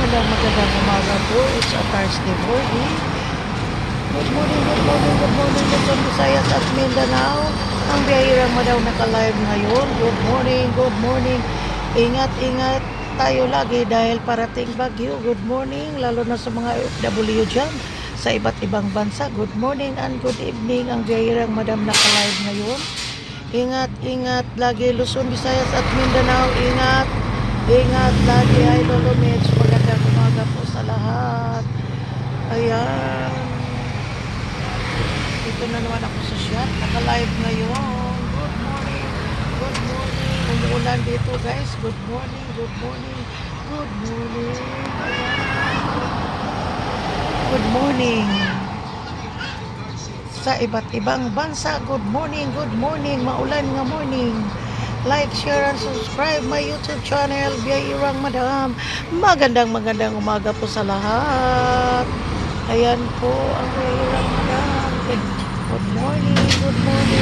magandang umaga po. It's a Thursday morning. Good morning, good morning, good morning, Luzon, Visayas at Mindanao. Ang biyahirang mo daw naka-live ngayon. Good morning, good morning. Ingat-ingat tayo lagi dahil parating bagyo. Good morning, lalo na sa mga OFW dyan sa iba't ibang bansa. Good morning and good evening. Ang biyahirang madam naka-live ngayon. Ingat-ingat lagi Luzon, Visayas at Mindanao. Ingat lagi Idol Mitch. Magandang umaga po sa lahat. Ayan. Dito na naman ako sa shop. Naka-live ngayon. Good morning. Good morning. Umuulan dito guys. Good morning. Good morning. Good morning. Ayan. Good morning. Sa iba't ibang bansa. Good morning. Good morning. Maulan nga morning. Like, share, and subscribe my YouTube channel, Biyahirang Madam. Magandang umaga po sa lahat. Ayan po ang Biyahirang Madam. Good morning, good morning.